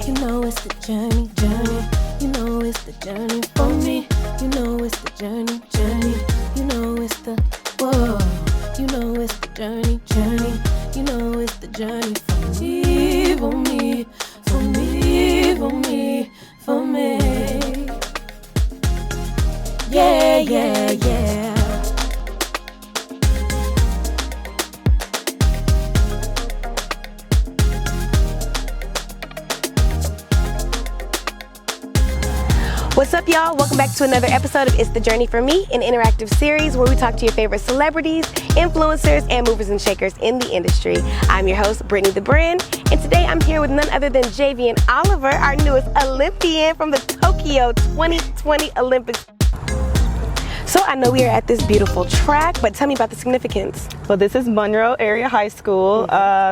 You know it's the journey. You know it's the journey for me. You know it's the journey. You know it's the, whoa. You know it's the journey. You know it's the journey for me, for me, for me, for me, for me. Yeah, yeah, yeah. What's up, y'all? Welcome back to another episode of It's the Journey for Me, an interactive series where we talk to your favorite celebrities, influencers, and movers and shakers in the industry. I'm your host, BritniTheBrand, and today I'm here with none other than Javianne Oliver, our newest Olympian from the Tokyo 2020 Olympics. So I know we are at this beautiful track, but tell me about the significance. Well, this is Monroe Area High School.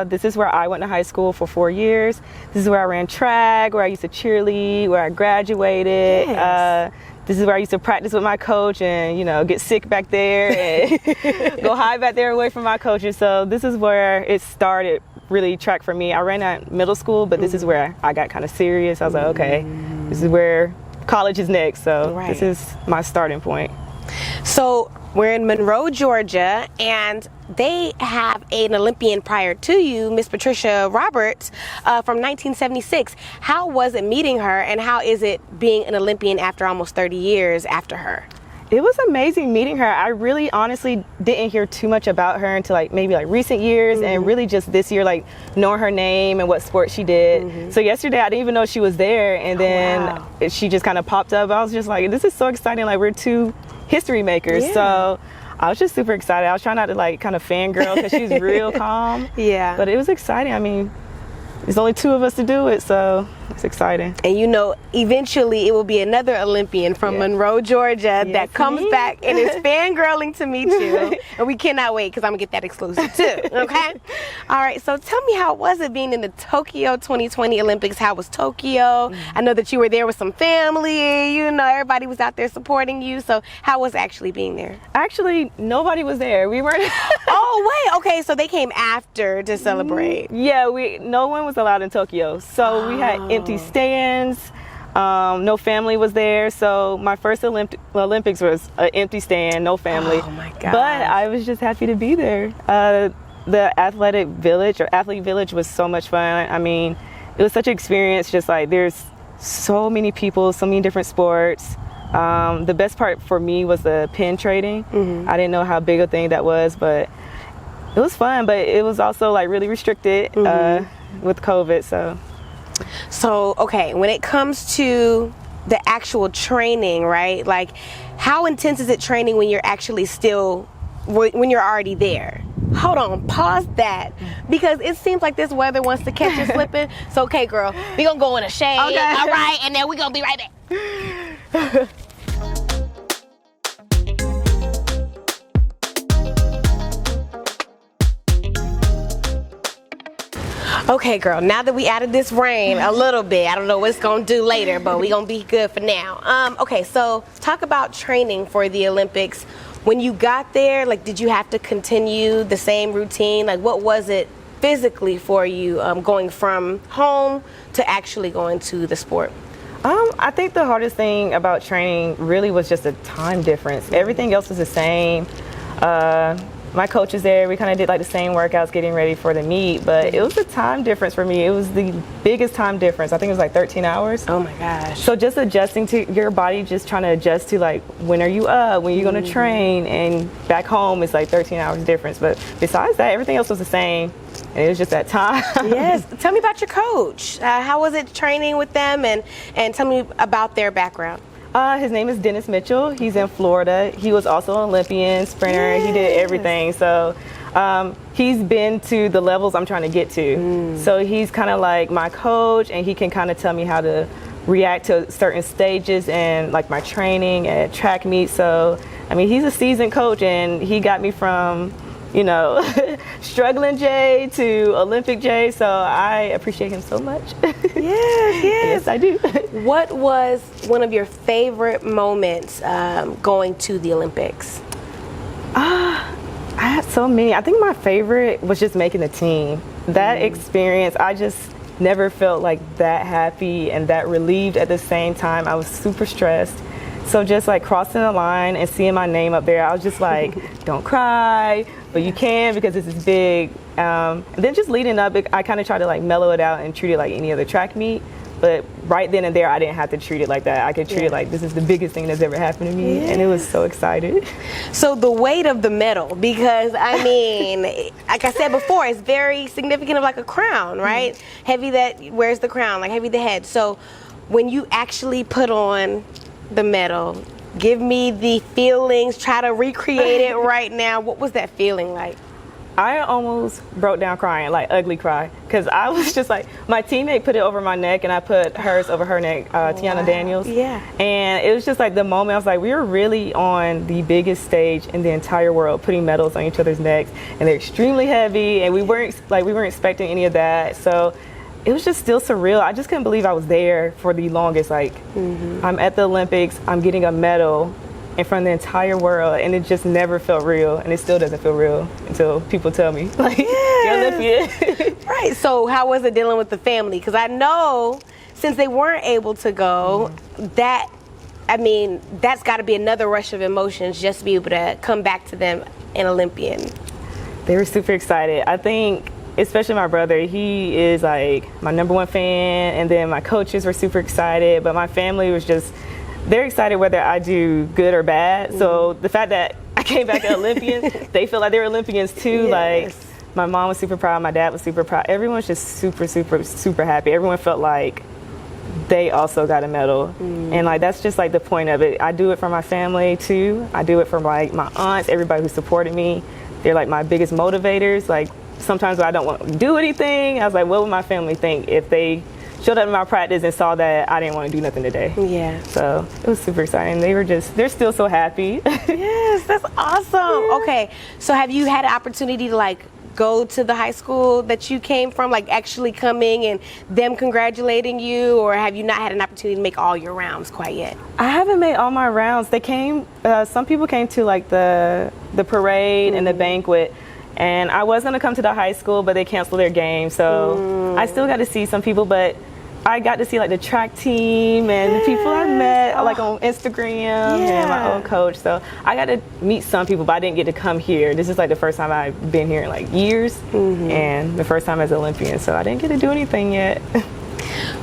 This is where I went to high school for 4 years. This is where I ran track, where I used to cheerlead, where I graduated. Yes. This is where I used to practice with my coach and, you know, get sick back there and go hide back there away from my coaches. So this is where it started, really, track for me. I ran at middle school, but this is where I got kind of serious. I was like, okay, this is where college is next. So This is my starting point. So we're in Monroe, Georgia, and they have an Olympian prior to you, Miss Patricia Roberts, from 1976. How was it meeting her, and how is it being an Olympian after almost 30 years after her? It was amazing meeting her. I really honestly didn't hear too much about her until maybe recent years, and really just this year, knowing her name and what sport she did. So yesterday I didn't even know she was there, and then she just kind of popped up. I was just like, this is so exciting, we're two history makers. So I was just super excited. I was trying not to kind of fangirl because she's real calm. Yeah. But it was exciting. I mean, there's only two of us to do it, so it's exciting. And you know, eventually it will be another Olympian from Monroe, Georgia that comes back and is fangirling to meet you. And we cannot wait because I'm going to get that exclusive too, okay? All right, so tell me, how was it being in the Tokyo 2020 Olympics? How was Tokyo? I know that you were there with some family, you know, everybody was out there supporting you. So how was actually being there? Actually, nobody was there. We weren't. Oh, wait, okay, so they came after to celebrate. Yeah, no one was allowed in Tokyo. So we had empty stands. No family was there. So my first Olympics was an empty stand, no family. Oh my God. But I was just happy to be there. The athletic village or athlete village was so much fun. I mean, it was such an experience. Just there's so many people, so many different sports. The best part for me was the pin trading. I didn't know how big a thing that was, but it was fun. But it was also really restricted with COVID. So, okay, when it comes to the actual training, right? How intense is it training when you're actually when you're already there? Hold on, pause that, because it seems like this weather wants to catch you slipping. So, okay, girl, we gonna go in a shade, all right, and then we gonna be right back. Okay, girl, now that we added this rain a little bit, I don't know what it's going to do later, but we're going to be good for now. Okay, so talk about training for the Olympics. When you got there, did you have to continue the same routine? What was it physically for you going from home to actually going to the sport? I think the hardest thing about training really was just the time difference. Everything else was the same. My coach is there. We kind of did the same workouts getting ready for the meet, but it was the time difference for me. It was the biggest time difference. I think it was 13 hours. Oh my gosh. So just adjusting to your body, just trying to adjust to when are you up, when you're going to train, and back home it's 13 hours difference. But besides that, everything else was the same, and it was just that time. Yes. Tell me about your coach. How was it training with them, and tell me about their background. His name is Dennis Mitchell. He's in Florida. He was also an Olympian sprinter. He did everything. So he's been to the levels I'm trying to get to. So he's kind of like my coach, and he can kind of tell me how to react to certain stages and my training at track meets. So I mean, he's a seasoned coach, and he got me from struggling Jay to Olympic Jay, so I appreciate him so much. Yes. Yes, I do. What was one of your favorite moments going to the Olympics? I had so many. I think my favorite was just making the team. That experience, never felt like that happy and that relieved at the same time. I was super stressed. So just like crossing the line and seeing my name up there, I was just like, don't cry, but you can because this is big. And then just leading up, I kind of tried to like mellow it out and treat it like any other track meet. But right then and there, I didn't have to treat it like that. I could treat it like this is the biggest thing that's ever happened to me. And it was so excited. So the weight of the medal, because I mean, like I said before, it's very significant of like a crown, right? Heavy that wears the crown, like heavy the head. So when you actually put on the medal, give me the feelings, try to recreate it right now. What was that feeling like? I almost broke down crying, like ugly cry, because I was just like, my teammate put it over my neck and I put hers over her neck, Tiana Daniels. Yeah. And it was just like the moment I was like, we were really on the biggest stage in the entire world, putting medals on each other's necks, and they're extremely heavy, and we weren't expecting any of that. So it was just still surreal. I just couldn't believe I was there for the longest. Like, I'm at the Olympics, I'm getting a medal in front of the entire world, and it just never felt real, and it still doesn't feel real until people tell me, like, you're Olympian. Right, so how was it dealing with the family? Because I know since they weren't able to go, that, I mean, that's got to be another rush of emotions just to be able to come back to them an Olympian. They were super excited. I think, especially my brother, he is like my #1 fan, and then my coaches were super excited, but my family was just, they're excited whether I do good or bad. So the fact that I came back an Olympian, they feel like they're Olympians too. Like, my mom was super proud, my dad was super proud. Everyone was just super, super, super happy. Everyone felt like they also got a medal. And like, that's just like the point of it. I do it for my family too. I do it for like my aunts, everybody who supported me. They're like my biggest motivators. Like, sometimes when I don't want to do anything, I was like, what would my family think if they showed up in my practice and saw that I didn't want to do nothing today? Yeah. So it was super exciting. They were just, they're still so happy. Yes, that's awesome. Yeah. Okay, so have you had an opportunity to like go to the high school that you came from, like actually coming and them congratulating you, or have you not had an opportunity to make all your rounds quite yet? I haven't made all my rounds. They came, some people came to like the parade and the banquet. And I was gonna come to the high school, but they canceled their game. So I still got to see some people, but I got to see like the track team and the people I met like on Instagram and my old coach. So I got to meet some people, but I didn't get to come here. This is like the first time I've been here in like years, and the first time as an Olympian. So I didn't get to do anything yet.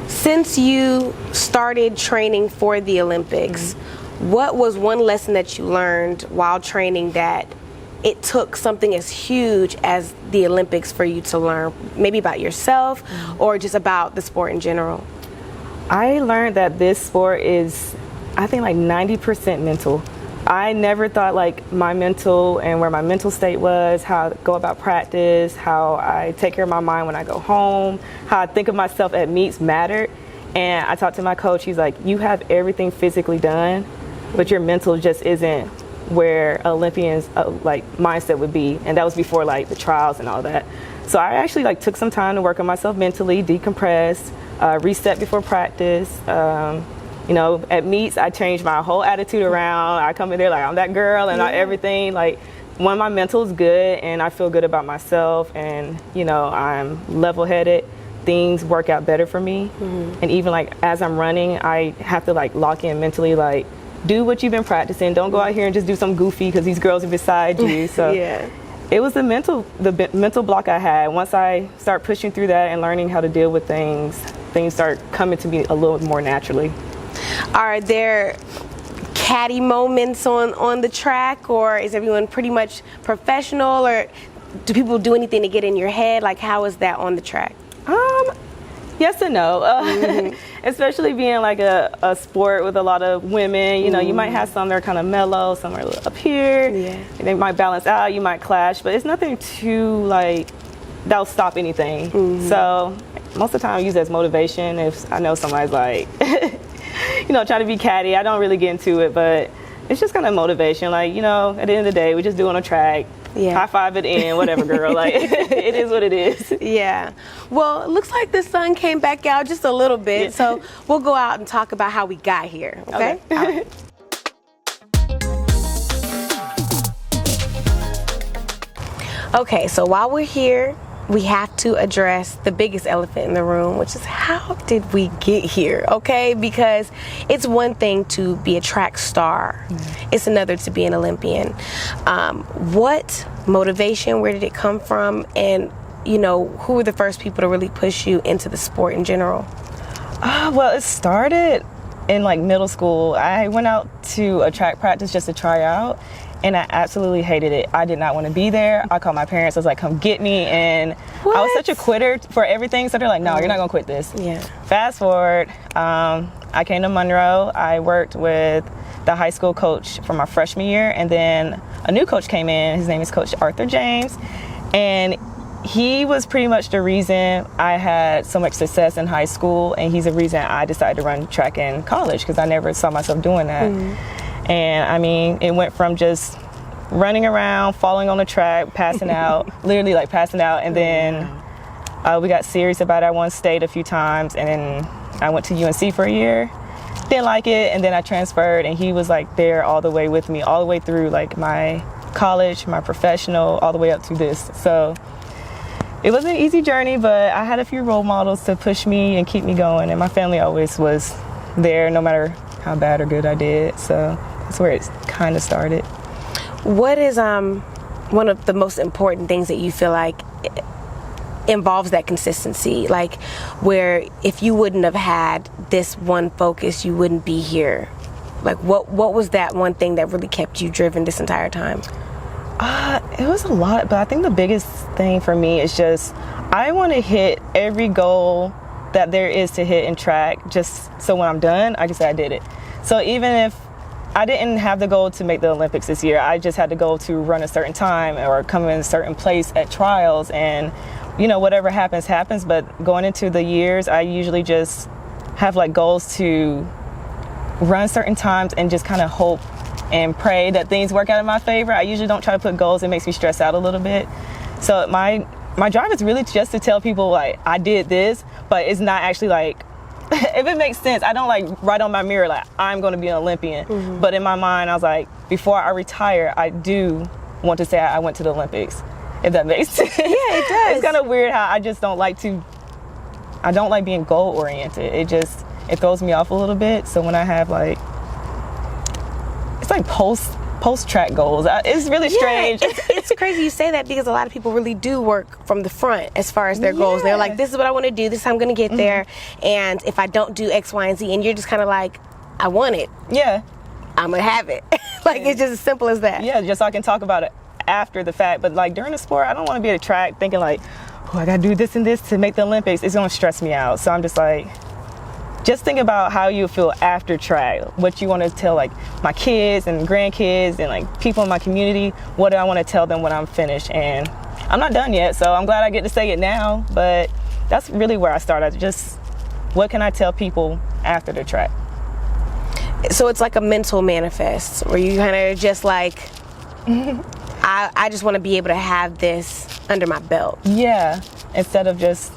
Since you started training for the Olympics, what was one lesson that you learned while training that it took something as huge as the Olympics for you to learn, maybe about yourself or just about the sport in general? I learned that this sport is, I think, like 90% mental. I never thought like my mental and where my mental state was, how I go about practice, how I take care of my mind when I go home, how I think of myself at meets mattered. And I talked to my coach, he's like, you have everything physically done, but your mental just isn't where Olympians like mindset would be, and that was before like the trials and all that. So I actually like took some time to work on myself mentally, decompress, reset before practice. You know, at meets I changed my whole attitude around. I come in there like I'm that girl and everything. Like, when my mental is good and I feel good about myself, and you know, I'm level-headed, things work out better for me. And even like as I'm running, I have to like lock in mentally, like, do what you've been practicing. Don't go out here and just do some goofy because these girls are beside you. So it was the mental block I had. Once I start pushing through that and learning how to deal with things start coming to me a little more naturally. Are there catty moments on the track, or is everyone pretty much professional, or do people do anything to get in your head? Like, how is that on the track? Yes and no, especially being like a sport with a lot of women. You know, you might have some that are kind of mellow, some are up here, and they might balance out, you might clash, but it's nothing too like that'll stop anything. So most of the time I use it as motivation. If I know somebody's like, you know, trying to be catty, I don't really get into it, but it's just kind of motivation. Like, you know, at the end of the day, we're just doing a track. High five it in, whatever, girl. Like, it is what it is. Yeah. Well, it looks like the sun came back out just a little bit, so we'll go out and talk about how we got here. Okay. All right. Okay. So while we're here we have to address the biggest elephant in the room, which is how did we get here, okay? Because it's one thing to be a track star. It's another to be an Olympian. What motivation, where did it come from? And, you know, who were the first people to really push you into the sport in general? Well, it started in like middle school. I went out to a track practice just to try out, and I absolutely hated it. I did not want to be there. I called my parents. I was like, come get me. And I was such a quitter for everything. So they're like, no, you're not going to quit this. Yeah. Fast forward, I came to Monroe. I worked with the high school coach for my freshman year. And then a new coach came in. His name is Coach Arthur James. And he was pretty much the reason I had so much success in high school. And he's the reason I decided to run track in college, because I never saw myself doing that. And I mean, it went from just running around, falling on the track, passing out, literally like passing out. And then we got serious about it. I won state a few times, and then I went to UNC for a year. Didn't like it, and then I transferred, and he was like there all the way with me, all the way through like my college, my professional, all the way up to this. So it was an easy journey, but I had a few role models to push me and keep me going, and my family always was there no matter how bad or good I did. So that's where it kind of started. What is one of the most important things that you feel like involves that consistency? Like, where if you wouldn't have had this one focus, you wouldn't be here. Like, what was that one thing that really kept you driven this entire time? It was a lot, but I think the biggest thing for me is just I want to hit every goal that there is to hit in track, just so when I'm done, I can say I did it. So even if I didn't have the goal to make the Olympics this year, I just had the goal to run a certain time or come in a certain place at trials, and you know, whatever happens, happens. But going into the years, I usually just have like goals to run certain times and just kind of hope and pray that things work out in my favor. I usually don't try to put goals. It makes me stress out a little bit. So my drive is really just to tell people like I did this, but it's not actually like, if it makes sense, I don't like write on my mirror like I'm going to be an Olympian. But in my mind, I was like, before I retire, I do want to say I went to the Olympics, if that makes sense. Yeah, it does. It's kind of weird how I just don't like being goal oriented. It throws me off a little bit. So when I have like, it's like post track goals. It's really strange. Yeah, it's crazy you say that, because a lot of people really do work from the front as far as their goals. They're like, this is what I want to do, this is how I'm going to get there, and if I don't do X, Y, and Z, and you're just kind of like, I want it. Yeah. I'm going to have it. Like, it's just as simple as that. Yeah, just so I can talk about it after the fact. But like during the sport, I don't want to be at a track thinking like, oh, I got to do this and this to make the Olympics. It's going to stress me out. So I'm just like, just think about how you feel after track, what you want to tell like my kids and grandkids and like people in my community. What do I want to tell them when I'm finished? And I'm not done yet, so I'm glad I get to say it now, but that's really where I started. Just what can I tell people after the track? So it's like a mental manifest where you kind of just like, I just want to be able to have this under my belt. Yeah, instead of just,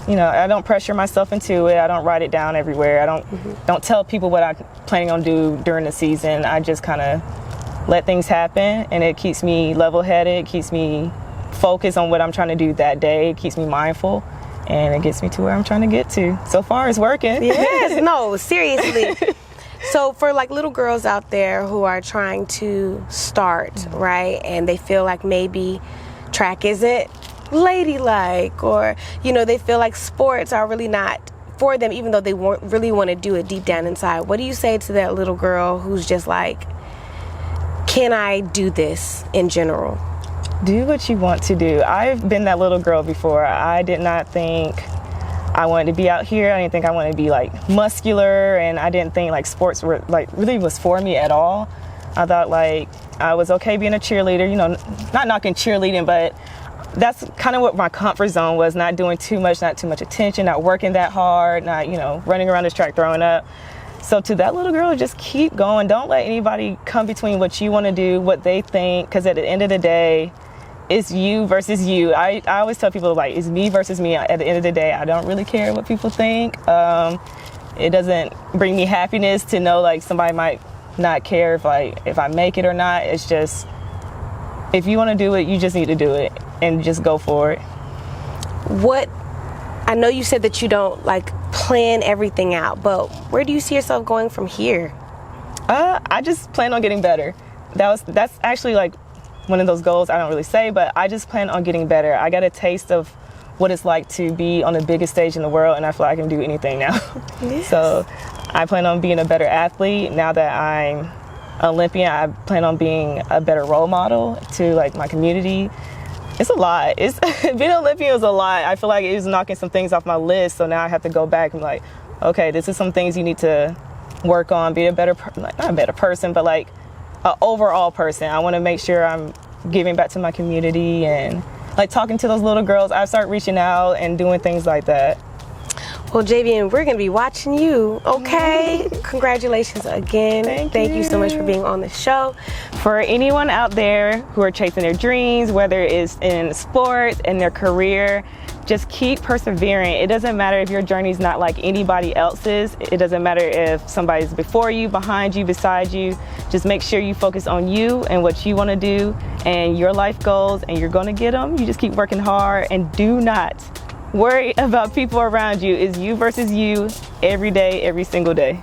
you know, I don't pressure myself into it. I don't write it down everywhere. I don't tell people what I'm planning on do during the season. I just kind of let things happen, and it keeps me level-headed. It keeps me focused on what I'm trying to do that day. It keeps me mindful, and it gets me to where I'm trying to get to. So far, it's working. Yes, no, seriously. So for like little girls out there who are trying to start, right, and they feel like maybe track isn't ladylike, or you know, they feel like sports are really not for them, even though they really want to do it deep down inside, what do you say to that little girl who's just like, can I do this in general? Do what you want to do. I've been that little girl before. I did not think I wanted to be out here. I didn't think I wanted to be like muscular, and I didn't think like sports were like really was for me at all. I thought like I was okay being a cheerleader, you know, not knocking cheerleading, but that's kind of what my comfort zone was, not doing too much, not too much attention, not working that hard, not, you know, running around this track throwing up. So to that little girl, just keep going. Don't let anybody come between what you want to do, what they think, because at the end of the day, it's you versus you. I always tell people, like, it's me versus me. At the end of the day, I don't really care what people think. It doesn't bring me happiness to know, like, somebody might not care if I make it or not. It's just, if you want to do it, you just need to do it and just go for it. I know you said that you don't like plan everything out, but where do you see yourself going from here? I just plan on getting better. That's actually like one of those goals I don't really say, but I just plan on getting better. I got a taste of what it's like to be on the biggest stage in the world, and I feel like I can do anything now. Yes. So I plan on being a better athlete. Now that I'm Olympian, I plan on being a better role model to like my community. It's a lot. Being Olympian is a lot. I feel like it was knocking some things off my list, so now I have to go back and like, okay, this is some things you need to work on, be a better, not a better person, but like an overall person. I want to make sure I'm giving back to my community and like talking to those little girls. I start reaching out and doing things like that. Well, Javianne, we're going to be watching you, okay? Congratulations again. Thank you so much for being on the show. For anyone out there who are chasing their dreams, whether it's in sports, in their career, just keep persevering. It doesn't matter if your journey's not like anybody else's. It doesn't matter if somebody's before you, behind you, beside you. Just make sure you focus on you and what you want to do and your life goals, and you're going to get them. You just keep working hard and do not worry about people around you. It's you versus you every day, every single day.